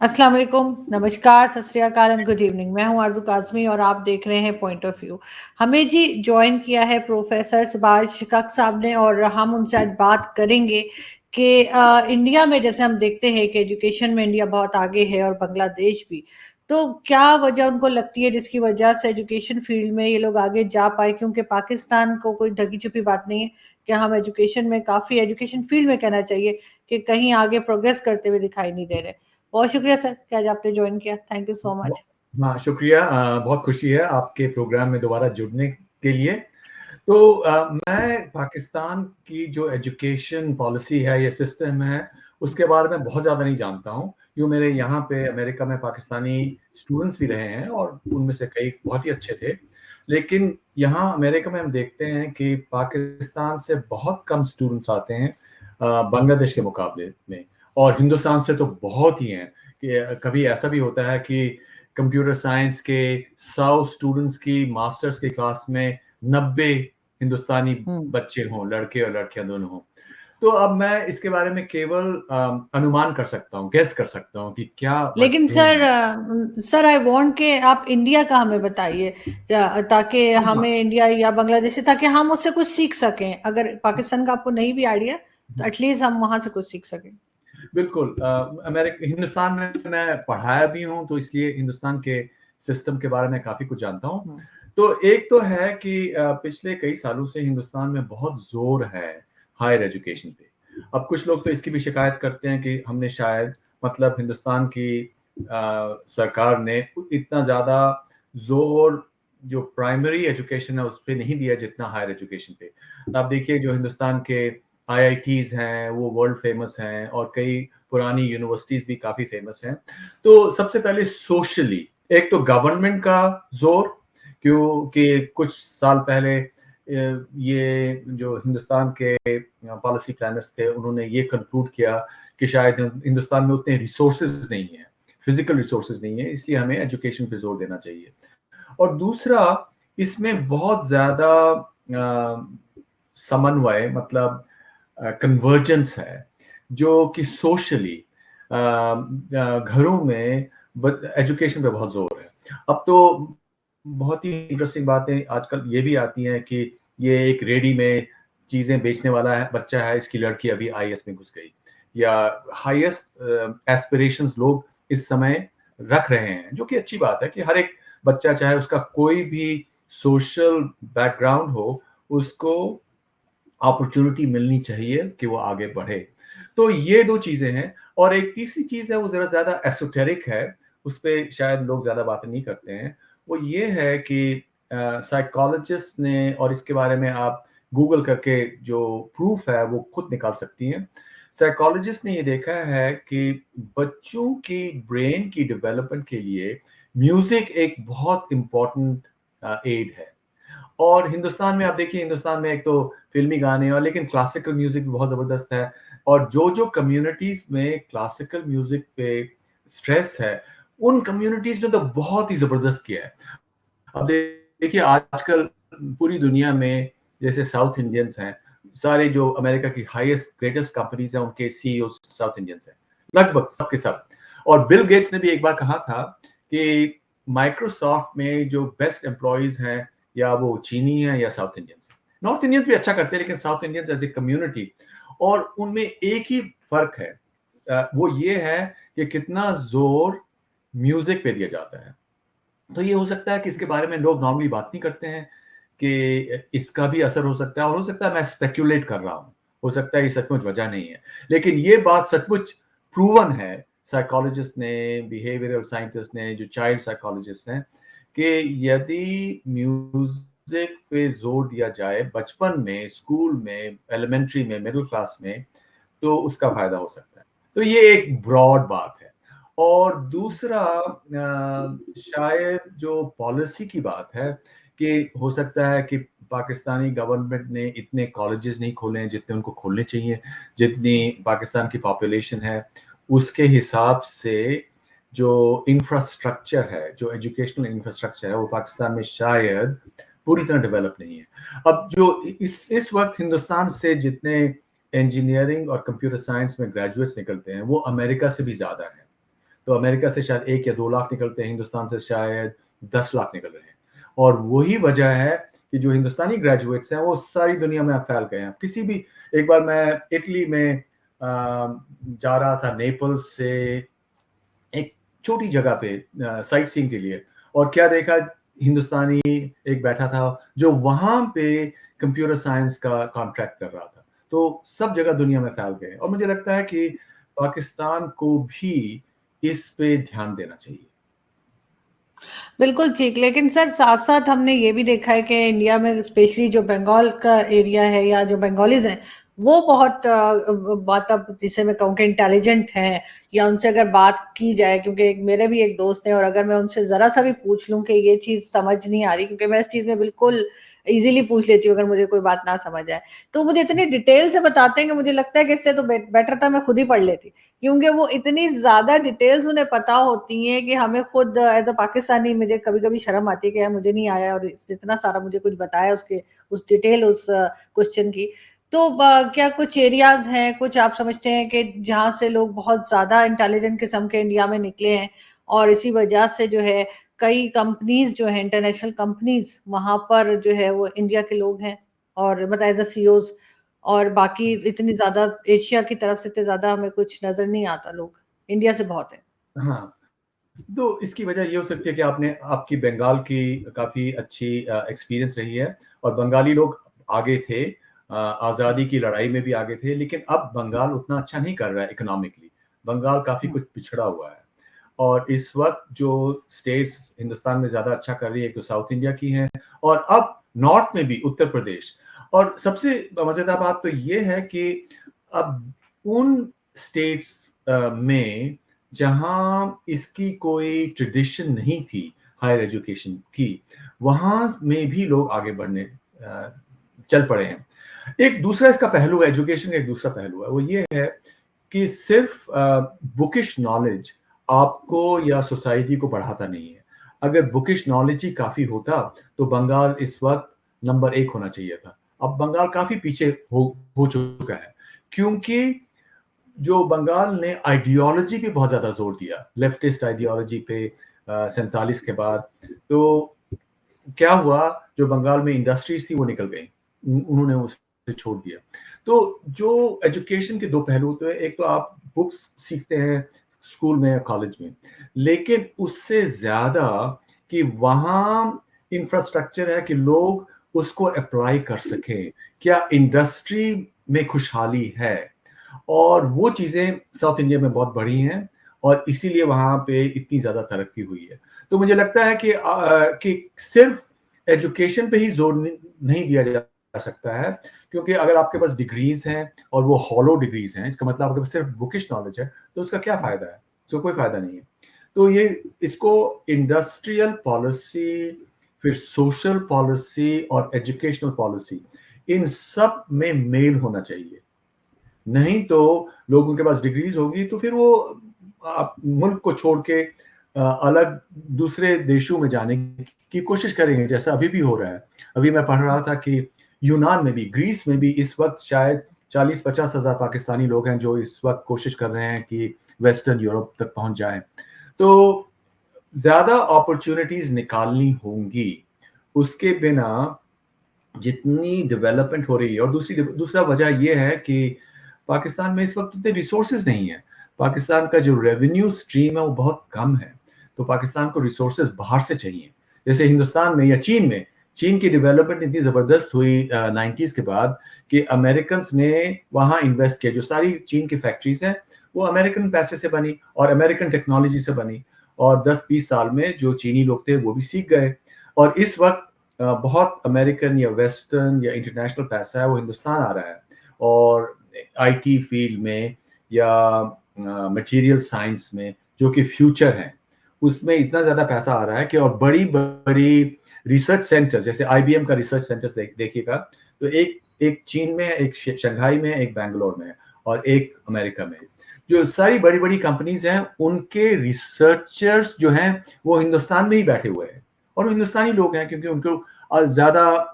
अस्सलाम वालेकुम, नमस्कार, सत श्री अकाल एंड गुड इवनिंग। मैं हूं आरज़ू काज़मी और आप देख रहे हैं पॉइंट ऑफ व्यू। हमें जी जॉइन किया है प्रोफेसर सुभाष कक साहब ने और हम उनसे आज बात करेंगे कि इंडिया में जैसे हम देखते हैं कि एजुकेशन में इंडिया बहुत आगे है और बांग्लादेश भी। तो क्या वजह उनको लगती है जिसकी वजह से एजुकेशन फील्ड में ये लोग आगे जा पाए? क्योंकि पाकिस्तान को कोई ढकी-छुपी बात नहीं है कि हम एजुकेशन में काफ़ी एजुकेशन फील्ड में कहना चाहिए कि कहीं आगे प्रोग्रेस करते हुए दिखाई नहीं दे रहे। बहुत शुक्रिया सर कि आज आपने ज्वाइन किया। Thank you so much. हाँ, शुक्रिया। बहुत खुशी है आपके प्रोग्राम में दोबारा जुड़ने के लिए। तो मैं पाकिस्तान की जो एजुकेशन पॉलिसी है, ये सिस्टम है, उसके बारे में बहुत ज़्यादा नहीं जानता हूँ। यूँ मेरे यहाँ पे अमेरिका में पाकिस्तानी स्टूडेंट्स भी रहे हैं और उनमें से कई बहुत ही अच्छे थे। लेकिन यहाँ अमेरिका में हम देखते हैं कि पाकिस्तान से बहुत कम स्टूडेंट्स आते हैं बांग्लादेश के मुकाबले में, और हिंदुस्तान से तो बहुत ही हैं। कि कभी ऐसा भी होता है कि कंप्यूटर साइंस के 100 स्टूडेंट्स की मास्टर्स की क्लास में 90 हिंदुस्तानी बच्चे हों, लड़के और लड़कियां दोनों हों। तो अब मैं इसके बारे में केवल अनुमान कर सकता हूँ, गेस कर सकता हूँ कि क्या लेकिन वजह सर है। सर आई वांट के आप इंडिया का हमें बताइए ताकि हमें हाँ, इंडिया या बांग्लादेश से ताकि हम उससे कुछ सीख सकें। अगर पाकिस्तान का आपको नहीं भी आइडिया तो एटलीस्ट हम वहां से कुछ सीख सकें। बिल्कुल। अमेरिका हिंदुस्तान में मैं पढ़ाया भी हूँ, तो इसलिए हिंदुस्तान के सिस्टम के बारे में काफ़ी कुछ जानता हूँ। हम्म, तो एक तो है कि पिछले कई सालों से हिंदुस्तान में बहुत ज़ोर है हायर एजुकेशन पे। अब कुछ लोग तो इसकी भी शिकायत करते हैं कि हमने शायद मतलब हिंदुस्तान की सरकार ने इतना ज़्यादा ज़ोर जो प्राइमरी एजुकेशन है उस पे नहीं दिया जितना हायर एजुकेशन पे। आप देखिए जो हिंदुस्तान के आईआईटीज़ हैं वो वर्ल्ड फेमस हैं और कई पुरानी यूनिवर्सिटीज़ भी काफ़ी फेमस हैं। तो सबसे पहले सोशली एक तो गवर्नमेंट का ज़ोर, क्योंकि कुछ साल पहले ये जो हिंदुस्तान के पॉलिसी प्लानर्स थे उन्होंने ये कंक्लूड किया कि शायद हिंदुस्तान में उतने रिसोर्सेज नहीं है, फिजिकल रिसोर्सेज नहीं है, इसलिए हमें एजुकेशन पे जोर देना चाहिए। और दूसरा, इसमें बहुत ज्यादा समन्वय मतलब कन्वर्जेंस है जो कि सोशली घरों में एजुकेशन पे बहुत जोर है। अब तो बहुत ही इंटरेस्टिंग बातें आजकल ये भी आती हैं कि ये एक रेडी में चीजें बेचने वाला है बच्चा है, इसकी लड़की अभी आईएएस में घुस गई, या हाईएस्ट एस्पिरेशंस लोग इस समय रख रहे हैं, जो कि अच्छी बात है कि हर एक बच्चा चाहे उसका कोई भी सोशल बैकग्राउंड हो, उसको अपॉर्चुनिटी मिलनी चाहिए कि वो आगे बढ़े। तो ये दो चीजें हैं। और एक तीसरी चीज है, वो जरा ज्यादा एसोटेरिक है, उस पर शायद लोग ज्यादा बातें नहीं करते हैं। वो ये है कि साइकोलॉजिस्ट ने, और इसके बारे में आप गूगल करके जो प्रूफ है वो खुद निकाल सकती हैं, साइकोलॉजिस्ट ने ये देखा है कि बच्चों की ब्रेन की डेवलपमेंट के लिए म्यूजिक एक बहुत इंपॉर्टेंट एड है। और हिंदुस्तान में आप देखिए, हिंदुस्तान में एक तो फिल्मी गाने और लेकिन क्लासिकल म्यूजिक भी बहुत जबरदस्त है। और जो जो कम्युनिटीज में क्लासिकल म्यूजिक पे स्ट्रेस है, उन कम्युनिटीज ने तो बहुत ही जबरदस्त किया है। अब देखिए आजकल पूरी दुनिया में जैसे साउथ इंडियंस हैं, सारे जो अमेरिका की हाईएस्ट ग्रेटेस्ट कंपनीज हैं उनके सीईओ साउथ इंडियंस हैं, लगभग सबके सब। और बिल गेट्स ने भी एक बार कहा था कि माइक्रोसॉफ्ट में जो बेस्ट एम्प्लॉयज हैं, या वो चीनी है या साउथ इंडियंस है। नॉर्थ इंडियंस भी अच्छा करते हैं, लेकिन South Indians as a community. और उनमें एक ही फर्क है, वो ये है कि कितना जोर म्यूजिक पे दिया जाता है। तो ये हो सकता है कि इसके बारे में लोग नॉर्मली बात नहीं करते हैं कि इसका भी असर हो सकता है, और हो सकता है मैं स्पेक्यूलेट कर रहा हूँ, हो सकता है ये सचमुच वजह नहीं है, लेकिन ये बात सचमुच प्रूवन है साइकोलॉजिस्ट ने, बिहेवियरल साइंटिस्ट ने, जो चाइल्ड साइकोलॉजिस्ट हैं, कि यदि म्यूजिक पे जोर दिया जाए बचपन में, स्कूल में, एलिमेंट्री में, मिडिल क्लास में, तो उसका फायदा हो सकता है। तो ये एक ब्रॉड बात है। और दूसरा शायद जो पॉलिसी की बात है, कि हो सकता है कि पाकिस्तानी गवर्नमेंट ने इतने कॉलेजेस नहीं खोले हैं जितने उनको खोलने चाहिए। जितनी पाकिस्तान की पॉपुलेशन है उसके हिसाब से जो इंफ्रास्ट्रक्चर है, जो एजुकेशनल इंफ्रास्ट्रक्चर है, वो पाकिस्तान में शायद पूरी तरह डेवलप नहीं है। अब जो इस वक्त हिंदुस्तान से जितने इंजीनियरिंग और कंप्यूटर साइंस में ग्रेजुएट्स निकलते हैं वो अमेरिका से भी ज्यादा है। तो अमेरिका से शायद 1 या 2 लाख निकलते हैं, हिंदुस्तान से शायद 10 लाख निकल रहे हैं। और वही वजह है कि जो हिंदुस्तानी ग्रेजुएट्स हैं, वो सारी दुनिया में अब फैल गए हैं। किसी भी एक बार मैं इटली में जा रहा था नेपल्स से एक छोटी जगह पे साइट सीइंग के लिए, और क्या देखा, हिंदुस्तानी एक बैठा था जो वहाँ पे कंप्यूटर साइंस का कॉन्ट्रैक्ट कर रहा था। तो सब जगह दुनिया में फैल गए और मुझे लगता है कि पाकिस्तान को भी इस पे ध्यान देना चाहिए। बिल्कुल ठीक, लेकिन सर साथ-साथ हमने ये भी देखा है कि इंडिया में स्पेशली जो बंगाल का एरिया है या जो बंगालीज़ हैं, वो बहुत मतलब जिसे मैं कहूँ कि इंटेलिजेंट हैं या उनसे अगर बात की जाए, क्योंकि मेरे भी एक दोस्त हैं और अगर मैं उनसे ज़रा-सा भी पूछ लूँ कि ये चीज़ समझ नहीं आ रही, क्योंकि मैं इस चीज़ में बिल्कुल ईज़िली पूछ लेती हूँ अगर मुझे कोई बात ना समझ आए, तो मुझे इतनी डिटेल से बताते हैं कि मुझे लगता है कि इससे तो बेटर था मैं खुद ही पढ़ लेती। क्योंकि वो इतनी ज़्यादा डिटेल्स उन्हें पता होती हैं कि हमें खुद एज़ अ पाकिस्तानी मुझे कभी-कभी शर्म आती है कि यार मुझे नहीं आया और इसने इतना सारा मुझे कुछ बताया उसके उस डिटेल उस क्वेश्चन की। तो क्या कुछ एरियाज़ हैं, कुछ आप समझते हैं कि जहाँ से लोग बहुत ज़्यादा इंटेलिजेंट किस्म के इंडिया में निकले हैं और इसी वजह से जो है कई कंपनीज़ जो हैं इंटरनेशनल कंपनीज़ वहाँ पर जो है वो इंडिया के लोग हैं और मतलब एज़ अ सीईओज़, और बाकी इतनी ज़्यादा एशिया की तरफ से इतने ज़्यादा हमें कुछ नज़र नहीं आता लोग, इंडिया से बहुत है। हाँ, तो इसकी वजह ये हो सकती है कि आपकी बंगाल की काफ़ी अच्छी एक्सपीरियंस रही है और बंगाली लोग आगे थे, आज़ादी की लड़ाई में भी आगे थे, लेकिन अब बंगाल उतना अच्छा नहीं कर रहा है इकोनॉमिकली। बंगाल काफ़ी हुँ। कुछ पिछड़ा हुआ है और इस वक़्त जो स्टेट्स हिंदुस्तान में ज़्यादा अच्छा कर रही है, एक तो साउथ इंडिया की हैं और अब नॉर्थ में भी उत्तर प्रदेश। और सबसे मज़ेदार बात तो ये है कि अब उन स्टेट्स में जहाँ इसकी कोई ट्रेडिशन नहीं थी हायर एजुकेशन की, वहाँ में भी लोग आगे बढ़ने चल पड़े हैं। एक दूसरा इसका पहलू है, एजुकेशन का एक दूसरा पहलू है, वो ये है कि सिर्फ बुकिश नॉलेज आपको या सोसाइटी को बढ़ाता नहीं है। अगर बुकिश नॉलेज ही काफ़ी होता, तो बंगाल इस वक़्त नंबर 1 होना चाहिए था। अब बंगाल काफ़ी पीछे हो चुका है, क्योंकि जो बंगाल ने आइडियोलॉजी पे बहुत ज़्यादा ज़ोर दिया, लेफ्टिस्ट आइडियोलॉजी पे 47 के बाद। तो क्या हुआ, जो बंगाल में इंडस्ट्रीज़ थी वो निकल गई। उन्होंने उसे छोड़ दिया। तो जो एजुकेशन के 2 पहलू होते हैं, एक तो आप बुक्स सीखते हैं स्कूल में या कॉलेज में, लेकिन उससे ज़्यादा कि वहाँ इंफ्रास्ट्रक्चर है कि लोग उसको अप्लाई कर सकें। क्या इंडस्ट्री में खुशहाली है? और वो चीज़ें साउथ इंडिया में बहुत बढ़ी हैं और इसीलिए वहाँ पे इतनी ज़्यादा तरक्की हुई है। तो मुझे लगता है कि सिर्फ़ एजुकेशन पे ही ज़ोर नहीं दिया जा सकता है, क्योंकि अगर आपके पास डिग्रीज़ हैं और वो हॉलो डिग्रीज़ हैं, इसका मतलब आपके पास सिर्फ़ बुकिश नॉलेज है, तो उसका क्या फ़ायदा है? उसका कोई फ़ायदा नहीं है। तो ये इसको इंडस्ट्रियल पॉलिसी, फिर सोशल पॉलिसी और एजुकेशनल पॉलिसी, इन सब में मेल होना चाहिए। नहीं तो लोगों के पास डिग्रीज होगी तो फिर वो मुल्क को छोड़ के अलग दूसरे देशों में जाने की कोशिश करेंगे, जैसा अभी भी हो रहा है। अभी मैं पढ़ रहा था कि यूनान में भी, ग्रीस में भी इस वक्त शायद 40-50 हज़ार पाकिस्तानी लोग हैं जो इस वक्त कोशिश कर रहे हैं कि वेस्टर्न यूरोप तक पहुंच जाएं। तो ज़्यादा अपॉर्चुनिटीज निकालनी होंगी, उसके बिना जितनी डेवलपमेंट हो रही है। और दूसरा वजह ये है कि पाकिस्तान में इस वक्त उतने रिसोर्सेज नहीं है। पाकिस्तान का जो रेवेन्यू स्ट्रीम है वो बहुत कम है, तो पाकिस्तान को रिसोर्सेज बाहर से चाहिए। जैसे हिंदुस्तान में या चीन में, चीन की डेवलपमेंट इतनी ज़बरदस्त हुई 90s के बाद कि अमेरिकन ने वहाँ इन्वेस्ट किया। जो सारी चीन की फैक्ट्रीज हैं वो अमेरिकन पैसे से बनी और अमेरिकन टेक्नोलॉजी से बनी, और 10-20 साल में जो चीनी लोग थे वो भी सीख गए। और इस वक्त बहुत अमेरिकन या वेस्टर्न या इंटरनेशनल पैसा है वो हिंदुस्तान आ रहा है, और आईटी फील्ड में या मटेरियल साइंस में जो कि फ्यूचर है, उसमें इतना ज़्यादा पैसा आ रहा है कि और बड़ी-बड़ी रिसर्च सेंटर्स, जैसे आईबीएम का रिसर्च सेंटर्स देखिएगा, तो एक एक चीन में है, एक शंघाई में है, एक बैंगलोर में है और एक अमेरिका में है। जो सारी बड़ी-बड़ी कंपनीज़ हैं, उनके रिसर्चर्स जो हैं, वो हिंदुस्तान में ही बैठे हुए हैं और वो हिंदुस्तानी लोग हैं, क्योंकि उनको ज़्यादा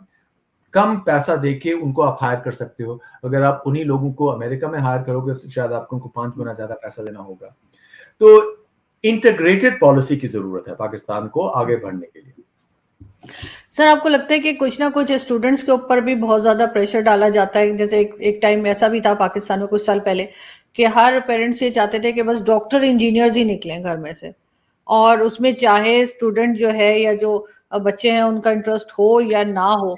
कम पैसा देके उनको आप हायर कर सकते हो। अगर आप उन्हीं लोगों को अमेरिका में हायर करोगे तो शायद आपको उनको 5 गुना ज़्यादा पैसा देना होगा। तो इंटीग्रेटेड पॉलिसी की ज़रूरत है पाकिस्तान को आगे बढ़ने के लिए। सर, आपको लगता है कि कुछ ना कुछ स्टूडेंट्स के ऊपर भी बहुत ज़्यादा प्रेशर डाला जाता है? जैसे एक टाइम ऐसा भी था पाकिस्तान में कुछ साल पहले कि हर पेरेंट्स ये चाहते थे कि बस डॉक्टर, इंजीनियर्स ही निकलें घर में से, और उसमें चाहे स्टूडेंट जो है या जो बच्चे हैं उनका इंटरेस्ट हो या ना हो,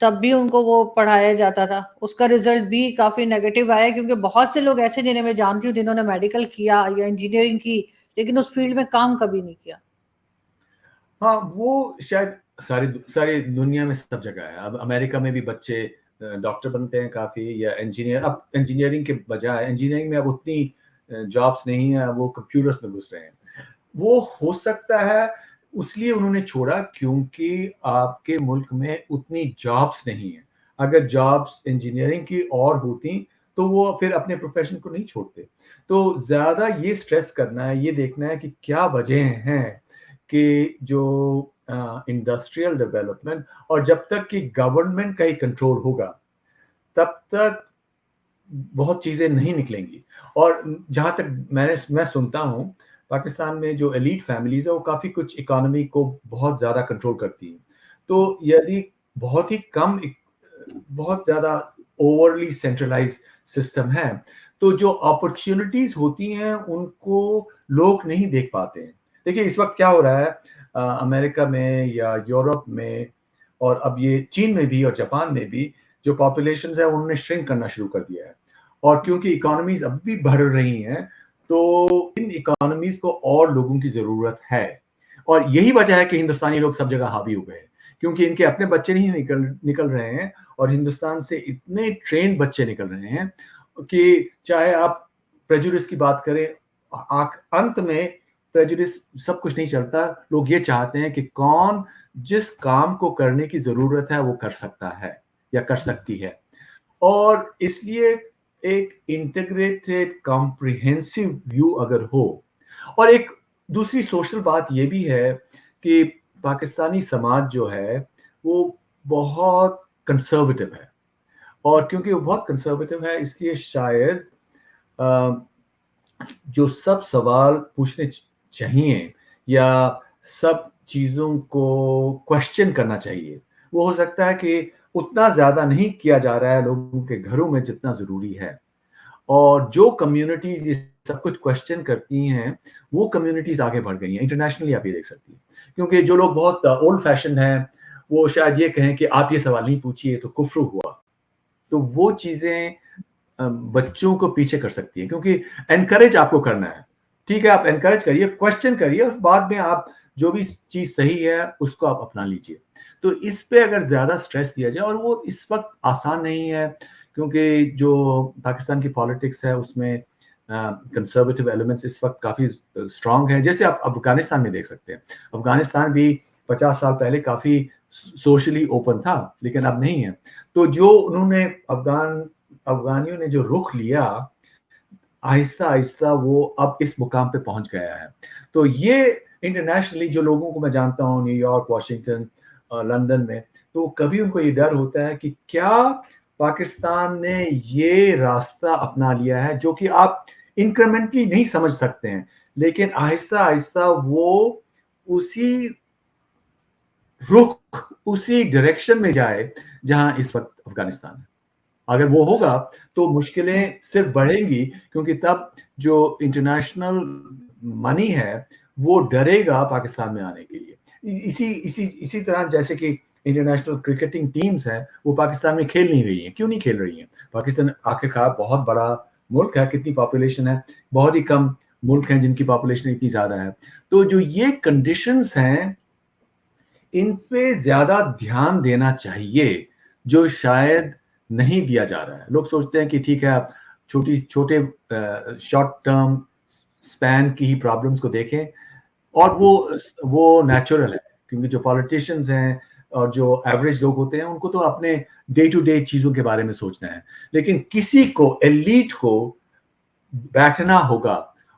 तब भी उनको वो पढ़ाया जाता था। उसका रिज़ल्ट भी काफ़ी नेगेटिव आया, क्योंकि बहुत से लोग ऐसे जिन्हें मैं जानती हूँ जिन्होंने मेडिकल किया या इंजीनियरिंग की, लेकिन उस फील्ड में काम कभी नहीं किया। हाँ, वो शायद सारी सारी दुनिया में सब जगह है। अब अमेरिका में भी बच्चे डॉक्टर बनते हैं काफ़ी, या इंजीनियर। अब इंजीनियरिंग के बजाय इंजीनियरिंग में अब उतनी जॉब्स नहीं है, वो कंप्यूटर्स में घुस रहे हैं। वो हो सकता है इसलिए उन्होंने छोड़ा क्योंकि आपके मुल्क में उतनी जॉब्स नहीं है। अगर जॉब्स इंजीनियरिंग की और होती तो वो फिर अपने प्रोफ़ेशन को नहीं छोड़ते। तो ज़्यादा ये स्ट्रेस करना है, ये देखना है कि क्या वजह हैं कि जो इंडस्ट्रियल डेवलपमेंट, और जब तक कि गवर्नमेंट का ही कंट्रोल होगा, तब तक बहुत चीज़ें नहीं निकलेंगी। और जहाँ तक मैं सुनता हूँ, पाकिस्तान में जो एलीट फैमिलीज़ हैं, वो काफ़ी कुछ इकोनॉमी को बहुत ज़्यादा कंट्रोल करती हैं। तो यदि बहुत ही कम बहुत ज़्यादा ओवरली सेंट्रलाइज़्ड सिस्टम है, तो जो अपॉर्च्युनिटीज़ होती हैं, उनको लोग नहीं देख पाते हैं। देखिए, इस वक़्त क्या हो रहा है अमेरिका में या यूरोप में, और अब ये चीन में भी और जापान में भी, जो पॉपुलेशंस है उन्होंने श्रिंक करना शुरू कर दिया है। और क्योंकि इकोनॉमीज़ अब भी बढ़ रही हैं, तो इन इकोनॉमीज़ को और लोगों की ज़रूरत है। और यही वजह है कि हिंदुस्तानी लोग सब जगह हावी हो गए हैं, क्योंकि इनके अपने बच्चे नहीं निकल निकल रहे हैं, और हिंदुस्तान से इतने ट्रेन्ड बच्चे निकल रहे हैं कि चाहे आप प्रेजुडिस की बात करें, अंत में प्रेजुडिस सब कुछ नहीं चलता। लोग ये चाहते हैं कि कौन जिस काम को करने की ज़रूरत है वो कर सकता है या कर सकती है। और इसलिए एक इंटीग्रेटेड कॉम्प्रिहेंसिव व्यू अगर हो, और एक दूसरी सोशल बात ये भी है कि पाकिस्तानी समाज जो है वो बहुत कंजर्वेटिव है, और क्योंकि वो बहुत कंजर्वेटिव है, इसलिए शायद अ, जो सब सवाल पूछने चाहिए, या सब चीज़ों को क्वेश्चन करना चाहिए, वो हो सकता है कि उतना ज़्यादा नहीं किया जा रहा है लोगों के घरों में जितना ज़रूरी है। और जो कम्युनिटीज़ ये सब कुछ क्वेश्चन करती हैं, वो कम्युनिटीज़ आगे बढ़ गई हैं। इंटरनेशनली आप ये देख सकती हैं। क्योंकि जो लोग बहुत ओल्ड फैशन्ड हैं, वो शायद ये कहें कि आप ये सवाल नहीं पूछिए, तो कुफ्र हुआ। तो वो चीज़ें बच्चों को पीछे कर सकती हैं, क्योंकि एनकरेज आपको करना है। ठीक है, आप एनकरेज करिए, क्वेश्चन करिए, और बाद में आप जो भी चीज़ सही है, उसको आप अपना लीजिए। तो इस पे अगर ज़्यादा स्ट्रेस दिया जाए, और वो इस वक़्त आसान नहीं है, क्योंकि जो पाकिस्तान की पॉलिटिक्स है, उसमें कंज़र्वेटिव एलिमेंट्स इस वक़्त काफ़ी स्ट्रॉन्ग हैं। जैसे आप अफ़गानिस्तान में देख सकते हैं। अफ़गानिस्तान भी 50 साल पहले काफ़ी सोशली ओपन था, लेकिन अब नहीं है। तो जो उन्होंने अफ़गानियों ने जो रुख लिया, आहिस्ता-आहिस्ता वो अब इस मुकाम पे पहुँच गया है। तो ये इंटरनेशनली जो लोगों को मैं जानता हूँ, न्यूयॉर्क, वाशिंगटन, लंदन में, तो कभी उनको ये डर होता है कि क्या पाकिस्तान ने ये रास्ता अपना लिया है, जो कि आप इंक्रीमेंटली नहीं समझ सकते हैं, लेकिन आहिस्ता-आहिस्ता वो उसी रुख, उसी डायरेक्शन में जाए, जहाँ इस वक़्त अफ़गानिस्तान है। अगर वो होगा, तो मुश्किलें सिर्फ़ बढ़ेंगी, क्योंकि तब जो इंटरनेशनल मनी है, वो डरेगा पाकिस्तान में आने के लिए। इसी तरह जैसे कि इंटरनेशनल क्रिकेटिंग टीम्स हैं, वो पाकिस्तान में खेल नहीं रही हैं। क्यों नहीं खेल रही हैं? पाकिस्तान आखिरकार बहुत बड़ा मुल्क है, कितनी पॉपुलेशन है? बहुत ही कम मुल्क हैं जिनकी पॉपुलेशन इतनी ज़्यादा है। तो जो ये कंडीशंस हैं, इन पे ज़्यादा ध्यान देना चाहिए, जो शायद नहीं दिया जा रहा है। लोग सोचते हैं कि ठीक है, आप छोटे शॉर्ट टर्म स्पैन की ही प्रॉब्लम्स को देखें, और वो नेचुरल है, क्योंकि जो पॉलिटिशियंस हैं और जो एवरेज लोग होते हैं, उनको तो अपने डे टू डे चीज़ों के बारे में सोचना है। लेकिन किसी को, एलीट को बैठना होगा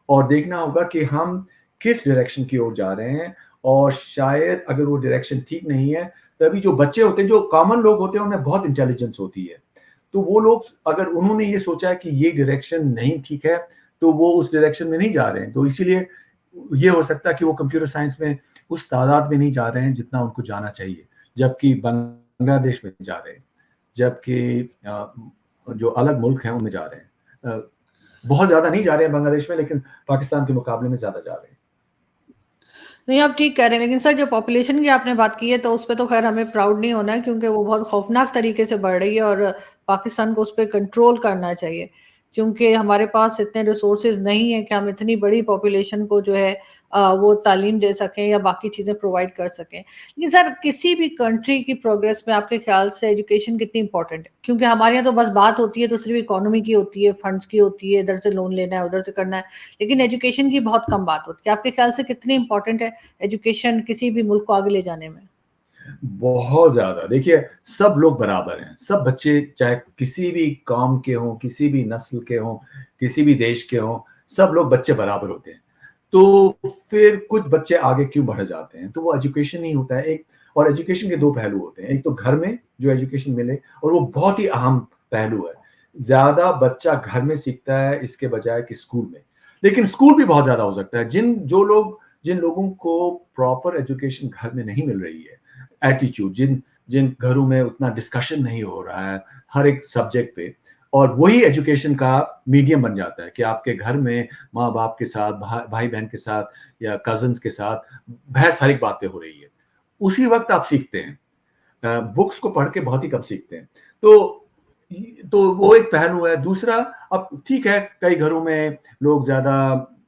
और देखना होगा कि हम किस डायरेक्शन की ओर जा रहे हैं, और शायद अगर वो डायरेक्शन ठीक नहीं है, तभी जो बच्चे होते हैं, जो कॉमन लोग होते हैं, उनमें बहुत इंटेलिजेंस होती है। तो वो लोग, अगर उन्होंने ये सोचा है कि ये डायरेक्शन नहीं ठीक है, तो वो उस डायरेक्शन में नहीं जा रहे हैं। तो इसीलिए ये हो सकता है कि वो कंप्यूटर साइंस में उस तादाद में नहीं जा रहे हैं जितना उनको जाना चाहिए, जबकि बांग्लादेश में जा रहे हैं, जबकि जो अलग मुल्क हैं उनमें जा रहे हैं। बहुत ज़्यादा नहीं जा रहे हैं बांग्लादेश में, लेकिन पाकिस्तान के मुकाबले में ज़्यादा जा रहे हैं। नहीं, आप ठीक कह रहे हैं, लेकिन सर जो पॉपुलेशन की आपने बात की है, तो उस पे तो ख़ैर हमें प्राउड नहीं होना है, क्योंकि वो बहुत खौफ़नाक तरीके से बढ़ रही है और पाकिस्तान को उस पे कंट्रोल करना चाहिए। क्योंकि हमारे पास इतने रिसोर्सेज़ नहीं है कि हम इतनी बड़ी पॉपुलेशन को जो है वो तालीम दे सकें या बाकी चीज़ें प्रोवाइड कर सकें। लेकिन सर किसी भी कंट्री की प्रोग्रेस में आपके ख़्याल से एजुकेशन कितनी इम्पोर्टेंट है? क्योंकि हमारे यहाँ तो बस बात होती है तो सिर्फ़ इकोनॉमी की होती है, फंड्स की होती है, इधर से लोन लेना है, उधर से करना है, लेकिन एजुकेशन की बहुत कम बात होती है। आपके ख़्याल से कितनी इम्पोर्टेंट है एजुकेशन किसी भी मुल्क को आगे ले जाने में? बहुत ज़्यादा। देखिए, सब लोग बराबर हैं। सब बच्चे चाहे किसी भी कौम के हों, किसी भी नस्ल के हों, किसी भी देश के हों, सब लोग बच्चे बराबर होते हैं। तो फिर कुछ बच्चे आगे क्यों बढ़ जाते हैं? तो वो एजुकेशन ही होता है एक। और एजुकेशन के 2 पहलू होते हैं। एक तो घर में जो एजुकेशन मिले, और वो बहुत ही अहम पहलू है। ज़्यादा बच्चा घर में सीखता है इसके बजाय कि स्कूल में। लेकिन स्कूल भी बहुत ज़्यादा हो सकता है। जिन लोगों को प्रॉपर एजुकेशन घर में नहीं मिल रही है, एटीट्यूड, जिन जिन घरों में उतना डिस्कशन नहीं हो रहा है हर एक सब्जेक्ट पे, और वही एजुकेशन का मीडियम बन जाता है कि आपके घर में माँ बाप के साथ, भाई बहन के साथ या कजन्स के साथ बहस हर एक बातें हो रही है, उसी वक्त आप सीखते हैं। बुक्स को पढ़ के बहुत ही कम सीखते हैं। तो वो एक पहलू है। दूसरा, अब ठीक है, कई घरों में लोग ज्यादा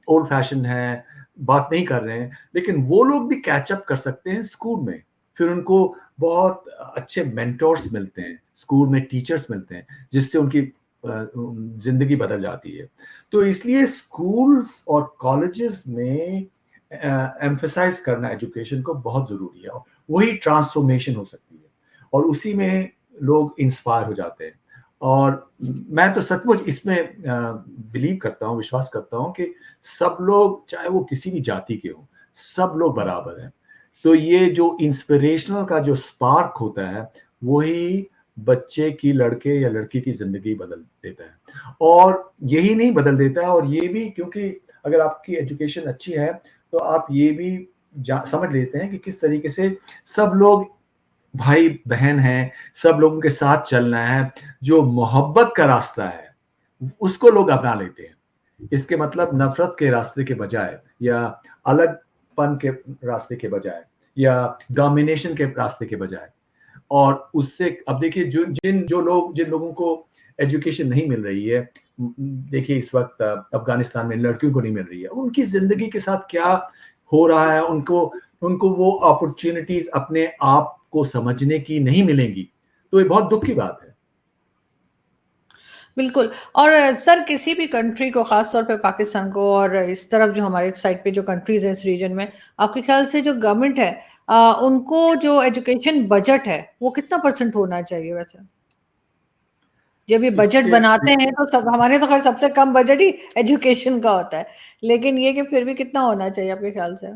ओल्ड फैशन है, बात नहीं कर रहे हैं, लेकिन वो लोग भी कैचअप कर सकते हैं स्कूल में। फिर उनको बहुत अच्छे मेंटोर्स मिलते हैं, स्कूल में टीचर्स मिलते हैं, जिससे उनकी जिंदगी बदल जाती है। तो इसलिए स्कूल्स और कॉलेजेस में एम्फसाइज करना एजुकेशन को बहुत जरूरी है। वही ट्रांसफॉर्मेशन हो सकती है, और उसी में लोग इंस्पायर हो जाते हैं। और मैं तो सचमुच इसमें बिलीव करता हूँ, विश्वास करता हूँ कि सब लोग, चाहे वो किसी भी जाति के हों, सब लोग बराबर हैं। तो ये जो इंस्पिरेशनल का जो स्पार्क होता है, वही बच्चे की, लड़के या लड़की की जिंदगी बदल देता है। और यही नहीं बदल देता है, और ये भी, क्योंकि अगर आपकी एजुकेशन अच्छी है तो आप ये भी समझ लेते हैं कि किस तरीके से सब लोग भाई बहन हैं, सब लोगों के साथ चलना है। जो मोहब्बत का रास्ता है उसको लोग अपना लेते हैं। इसके मतलब नफरत के रास्ते के बजाय, या अलगपन के रास्ते के बजाय, या डोमिनेशन के रास्ते के बजाय। और उससे अब देखिए, जिन लोगों को एजुकेशन नहीं मिल रही है, देखिए इस वक्त अफगानिस्तान में लड़कियों को नहीं मिल रही है, उनकी जिंदगी के साथ क्या हो रहा है, उनको उनको वो अपॉर्चुनिटीज अपने आप को समझने की नहीं मिलेंगी। तो ये बहुत दुख की बात है। बिल्कुल। और सर किसी भी कंट्री को, ख़ास तौर पे पाकिस्तान को और इस तरफ जो हमारे साइड पे जो कंट्रीज़ हैं इस रीजन में, आपके ख़्याल से जो गवर्नमेंट है उनको जो एजुकेशन बजट है, वो कितना परसेंट होना चाहिए वैसे? जब ये बजट इसके बनाते हैं तो सब, हमारे तो ख़ैर सबसे कम बजट ही एजुकेशन का होता है। लेकिन ये कि फिर भी कितना होना चाहिए आपके ख़्याल से?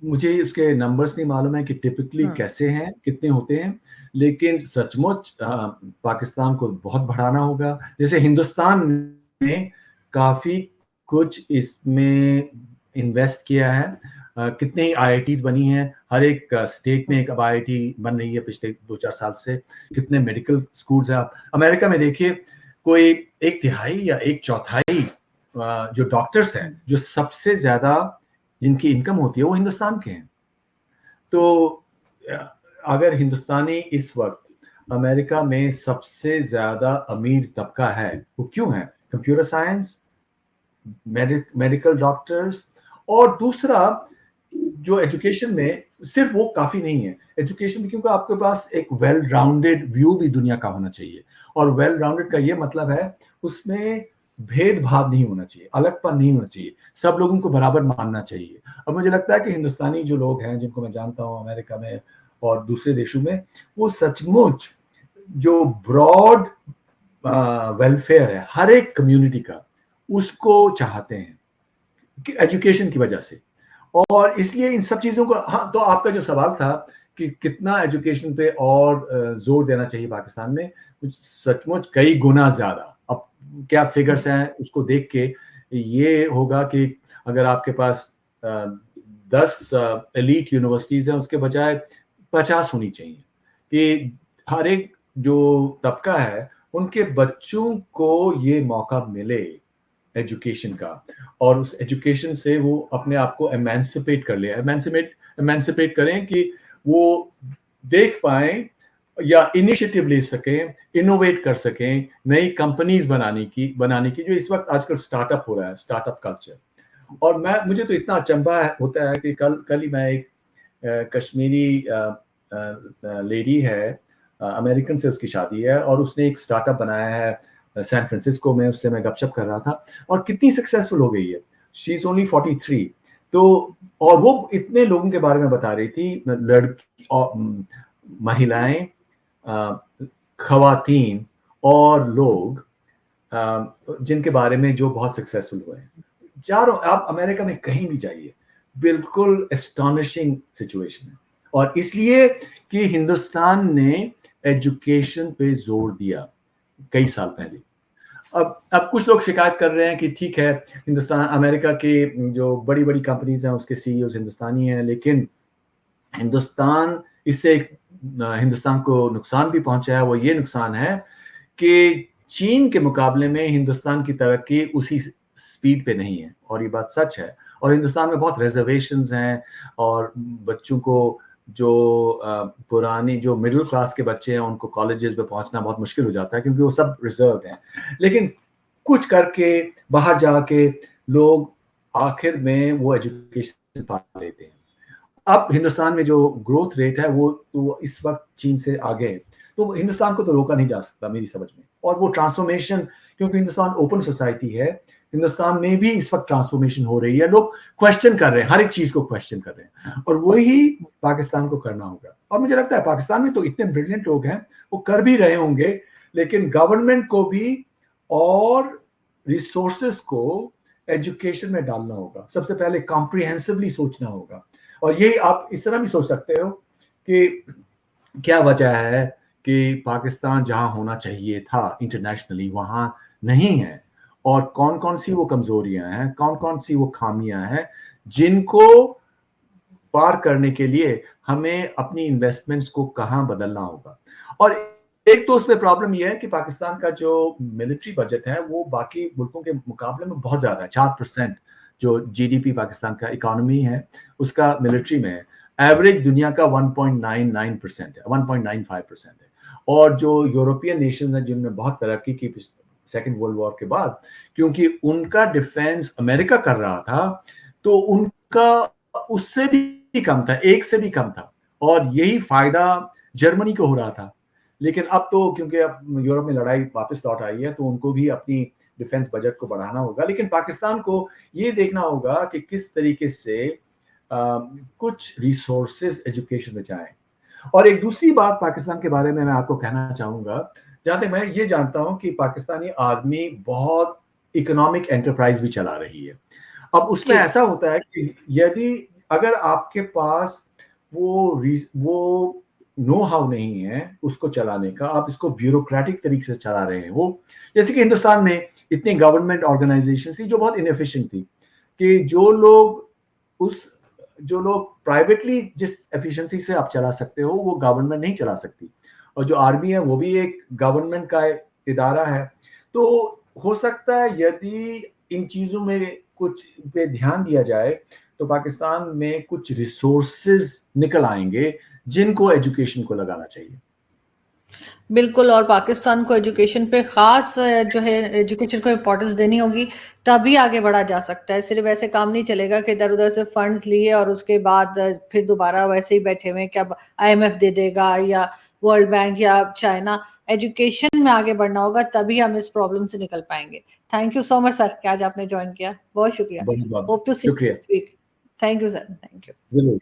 मुझे उसके नंबर्स नहीं मालूम है कि टिपिकली हुँ। कैसे हैं, कितने होते हैं, लेकिन सचमुच पाकिस्तान को बहुत बढ़ाना होगा। जैसे हिंदुस्तान ने काफ़ी कुछ इसमें इन्वेस्ट किया है। कितने ही आईआईटीज़ बनी हैं, हर एक स्टेट में हुँ। एक अब आईआईटी बन रही है पिछले 2-4 साल से। कितने मेडिकल स्कूल्स हैं। आप अमेरिका में देखिए, कोई 1 तिहाई या 1 चौथाई जो डॉक्टर्स हैं, हुँ। जो सबसे ज़्यादा जिनकी इनकम होती है, वो हिंदुस्तान के हैं। तो अ, अगर हिंदुस्तानी इस वक्त अमेरिका में सबसे ज्यादा अमीर तबका है, वो क्यों है? Computer science, medical doctors. और दूसरा, जो एजुकेशन में सिर्फ वो काफी नहीं है। एजुकेशन में, क्योंकि आपके पास एक वेल राउंडेड व्यू भी दुनिया का होना चाहिए। और वेल राउंडेड का ये मतलब है, उसमें भेदभाव नहीं होना चाहिए, अलगपन नहीं होना चाहिए, सब लोगों को बराबर मानना चाहिए। और मुझे लगता है कि हिंदुस्तानी जो लोग हैं, जिनको मैं जानता हूँ अमेरिका में और दूसरे देशों में, वो सचमुच जो ब्रॉड वेलफेयर है हर एक कम्युनिटी का, उसको चाहते हैं कि एजुकेशन की वजह से। और इसलिए इन सब चीज़ों को, हाँ, तो आपका जो सवाल था कि कितना एजुकेशन पे और जोर देना चाहिए पाकिस्तान में, कुछ सचमुच कई गुना ज़्यादा। अब क्या फिगर्स हैं उसको देख के ये होगा कि अगर आपके पास 10 एलीट यूनिवर्सिटीज़ हैं, उसके बजाय 50 होनी चाहिए, कि हर एक जो तबका है, उनके बच्चों को ये मौका मिले एजुकेशन का, और उस एजुकेशन से वो अपने आप को एमेंसिपेट कर ले, एमेंसिपेट करें कि वो देख पाएँ या इनिशिएटिव ले सकें, इनोवेट कर सकें, नई कंपनीज़ बनाने की जो इस वक़्त आजकल स्टार्टअप हो रहा है, स्टार्टअप कल्चर। और मुझे तो इतना अचंभा होता है कि कल ही मैं एक कश्मीरी लेडी है, अमेरिकन से उसकी शादी है, और उसने एक स्टार्टअप बनाया है सैन फ्रांसिस्को में, उससे मैं गपशप कर रहा था, और कितनी सक्सेसफुल हो गई है। She is only 43। तो और वो इतने लोगों के बारे में बता रही थी, लड़की और महिलाएं, खवातीन और लोग जिनके बारे में जो बहुत सक्सेसफुल हुए हैं। चारों, आप अमेरिका में कहीं भी जाइए, बिल्कुल एस्टॉनिशिंग सिचुएशन है, और इसलिए कि हिंदुस्तान ने एजुकेशन पे जोर दिया कई साल पहले। अब कुछ लोग शिकायत कर रहे हैं कि ठीक है, हिंदुस्तान, अमेरिका के जो बड़ी-बड़ी कंपनीज़ हैं, उसके सीईओज़ हिंदुस्तानी हैं, लेकिन हिंदुस्तान इससे हिंदुस्तान को नुकसान भी पहुंचा है। वो ये नुकसान है कि चीन के मुकाबले में हिंदुस्तान की तरक्की उसी स्पीड पे नहीं है, और ये बात सच है। और हिंदुस्तान में बहुत रिजर्वेशंस हैं, और बच्चों को जो पुरानी जो मिडिल क्लास के बच्चे हैं, उनको कॉलेजेस में पहुंचना बहुत मुश्किल हो जाता है, क्योंकि वो सब रिजर्व हैं। लेकिन कुछ करके बाहर जाके लोग आखिर में वो एजुकेशन पा लेते हैं। अब हिंदुस्तान में जो ग्रोथ रेट है वो तो इस वक्त चीन से आगे है, तो हिंदुस्तान को तो रोका नहीं जा सकता मेरी समझ में। और वो ट्रांसफॉर्मेशन, क्योंकि हिंदुस्तान ओपन सोसाइटी है, हिंदुस्तान में भी इस वक्त ट्रांसफॉर्मेशन हो रही है, लोग क्वेश्चन कर रहे हैं, हर एक चीज को क्वेश्चन कर रहे हैं, और वही पाकिस्तान को करना होगा। और मुझे लगता है पाकिस्तान में तो इतने ब्रिलियंट लोग हैं, वो कर भी रहे होंगे, लेकिन गवर्नमेंट को भी और रिसोर्सेस को एजुकेशन में डालना होगा। सबसे पहले कॉम्प्रिहेंसिवली सोचना होगा। और ये आप इस तरह भी सोच सकते हो कि क्या वजह है कि पाकिस्तान जहां होना चाहिए था इंटरनेशनली वहां नहीं है, और कौन कौन सी वो कमजोरियां हैं, कौन कौन सी वो खामियां हैं, जिनको पार करने के लिए हमें अपनी इन्वेस्टमेंट्स को कहां बदलना होगा। और एक तो उसमें प्रॉब्लम यह है कि पाकिस्तान का जो मिलिट्री बजट है वो बाकी मुल्कों के मुकाबले में बहुत ज्यादा है। 4% जो जीडीपी पाकिस्तान का इकोनॉमी है उसका मिलिट्री में है। एवरेज दुनिया का 1.99% है, 1.95% है। और जो यूरोपियन नेशंस हैं जिनमें बहुत तरक्की की सेकेंड वर्ल्ड वॉर के बाद, क्योंकि उनका डिफेंस अमेरिका कर रहा था, तो उनका उससे भी कम था, 1 से भी कम था, और यही फायदा जर्मनी को हो रहा था। लेकिन अब तो क्योंकि अब यूरोप में लड़ाई वापस लौट आई है, तो उनको भी अपनी डिफेंस बजट को बढ़ाना होगा। लेकिन पाकिस्तान को ये देखना होगा कि किस तरीके से कुछ रिसोर्सेज एजुकेशन में जाएं। और एक दूसरी बात पाकिस्तान के बारे में मैं आपको कहना चाहूंगा, जहां तक मैं ये जानता हूं कि पाकिस्तानी आर्मी बहुत इकोनॉमिक एंटरप्राइज भी चला रही है। अब उसमें ऐसा होता है कि यदि अगर आपके पास वो नो हाउ नहीं है उसको चलाने का, आप इसको ब्यूरोक्रेटिक तरीके से चला रहे हो, जैसे कि हिंदुस्तान में इतनी गवर्नमेंट ऑर्गेनाइजेशन थी जो बहुत इनएफिशिएंट थी, कि जो लोग प्राइवेटली जिस एफिशिएंसी से आप चला सकते हो वो गवर्नमेंट नहीं चला सकती। और जो आर्मी है वो भी एक गवर्नमेंट का इदारा है। तो हो सकता है यदि इन चीजों में कुछ पे ध्यान दिया जाए तो पाकिस्तान में कुछ रिसोर्सेज निकल आएंगे जिनको एजुकेशन को लगाना चाहिए। बिल्कुल, और पाकिस्तान को एजुकेशन पे ख़ास जो है एजुकेशन को इम्पोर्टेंस देनी होगी, तभी आगे बढ़ा जा सकता है। सिर्फ़ ऐसे काम नहीं चलेगा कि इधर-उधर से फंड्स लिए और उसके बाद फिर दोबारा वैसे ही बैठे हुए हैं कि अब आईएमएफ दे देगा या वर्ल्ड बैंक या चाइना। एजुकेशन में आगे बढ़ना होगा, तभी हम इस प्रॉब्लम से निकल पाएँगे। Thank you so much sir कि आज आपने जॉइन किया। बहुत शुक्रिया। बहुत बहुत होप टू सी यू शुक्रिया। Next week. Thank you sir, thank you. जरूर।